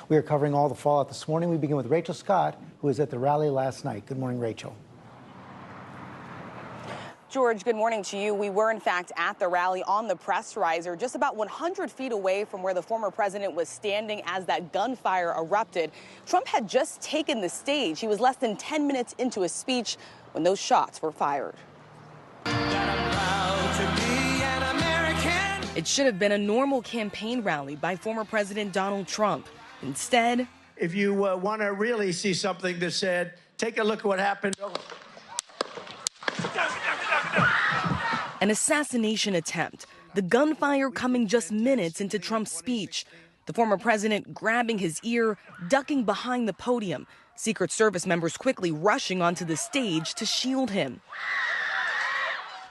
We are covering all the fallout this morning. We begin with Rachel Scott, who was at the rally last night. Good morning, Rachel. George, good morning to you. We were, in fact, at the rally on the press riser, just about 100 feet away from where the former president was standing as that gunfire erupted. Trump had just taken the stage. He was less than 10 minutes into his speech when those shots were fired. It should have been a normal campaign rally by former President Donald Trump. Instead, if you want to really see something that said, take a look at what happened. An assassination attempt, the gunfire coming just minutes into Trump's speech. The former president grabbing his ear, ducking behind the podium. Secret Service members quickly rushing onto the stage to shield him.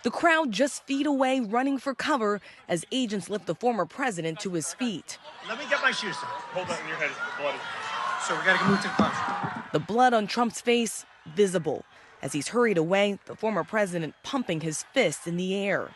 The crowd just feet away, running for cover as agents lift the former president to his feet. Let me get my shoes on. Hold on, your head is bloody. So we got to move to the closet. The blood on Trump's face visible. As he's hurried away, the former president pumping his fist in the air.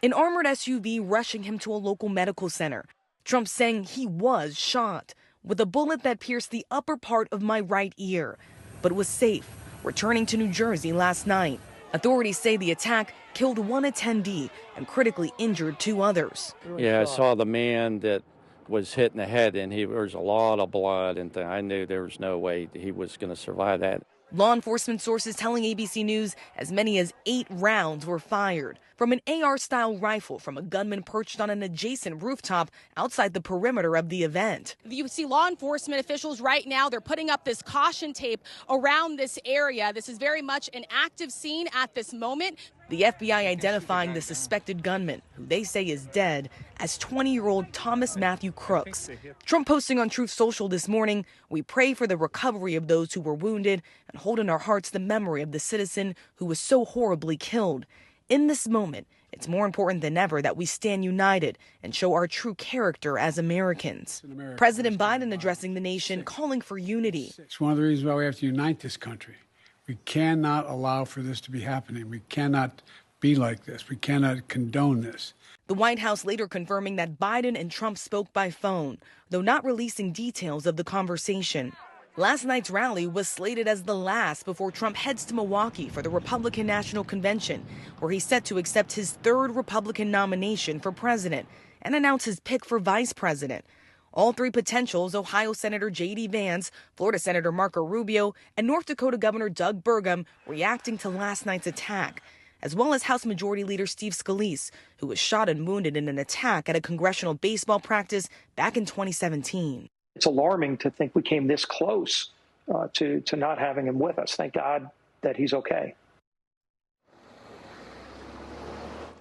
An armored SUV rushing him to a local medical center. Trump saying he was shot with a bullet that pierced the upper part of my right ear, but was safe, returning to New Jersey last night. Authorities say the attack killed one attendee and critically injured two others. Yeah, I saw the man that was hit in the head, and there was a lot of blood, and I knew there was no way he was going to survive that. Law enforcement sources telling ABC News as many as 8 rounds were fired from an AR-style rifle from a gunman perched on an adjacent rooftop outside the perimeter of the event. You see law enforcement officials right now, they're putting up this caution tape around this area. This is very much an active scene at this moment. The FBI identifying the suspected gunman, who they say is dead, as 20-year-old Thomas Matthew Crooks. Trump posting on Truth Social this morning, "We pray for the recovery of those who were wounded and hold in our hearts the memory of the citizen who was so horribly killed. In this moment, it's more important than ever that we stand united and show our true character as Americans." President Biden addressing the nation, calling for unity. It's one of the reasons why we have to unite this country. We cannot allow for this to be happening. We cannot be like this. We cannot condone this. The White House later confirming that Biden and Trump spoke by phone, though not releasing details of the conversation. Last night's rally was slated as the last before Trump heads to Milwaukee for the Republican National Convention, where he's set to accept his 3rd Republican nomination for president and announce his pick for vice president. All 3 potentials, Ohio Senator J.D. Vance, Florida Senator Marco Rubio, and North Dakota Governor Doug Burgum reacting to last night's attack, as well as House Majority Leader Steve Scalise, who was shot and wounded in an attack at a congressional baseball practice back in 2017. It's alarming to think we came this close to not having him with us. Thank God that he's okay.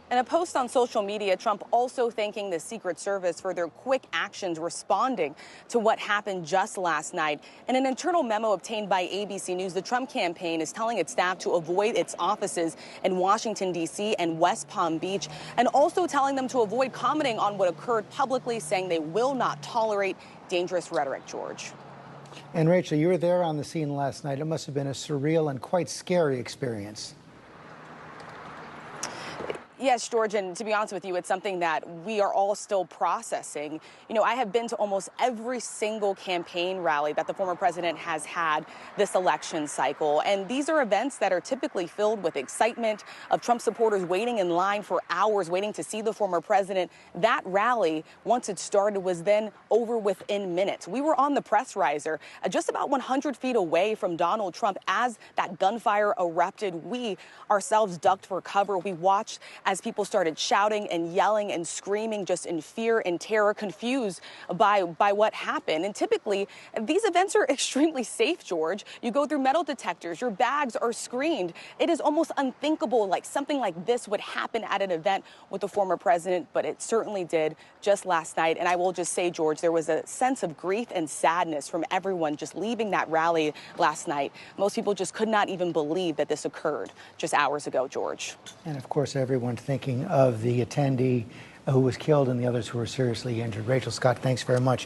In a post on social media, Trump also thanking the Secret Service for their quick actions responding to what happened just last night. In an internal memo obtained by ABC News, the Trump campaign is telling its staff to avoid its offices in Washington, D.C. and West Palm Beach, and also telling them to avoid commenting on what occurred publicly, saying they will not tolerate dangerous rhetoric, George. And Rachel, you were there on the scene last night. It must have been a surreal and quite scary experience. Yes, George, and to be honest with you, it's something that we are all still processing. You know, I have been to almost every single campaign rally that the former president has had this election cycle, and these are events that are typically filled with excitement of Trump supporters waiting in line for hours, waiting to see the former president. That rally, once it started, was then over within minutes. We were on the press riser, just about 100 feet away from Donald Trump as that gunfire erupted. We ourselves ducked for cover. We watched as people started shouting and yelling and screaming, just in fear and terror, confused by what happened. And typically, these events are extremely safe, George. You go through metal detectors, your bags are screened. It is almost unthinkable like something like this would happen at an event with the former president, but it certainly did just last night. And I will just say, George, there was a sense of grief and sadness from everyone just leaving that rally last night. Most people just could not even believe that this occurred just hours ago, George. And of course, everyone thinking of the attendee who was killed and the others who were seriously injured. Rachel Scott, thanks very much.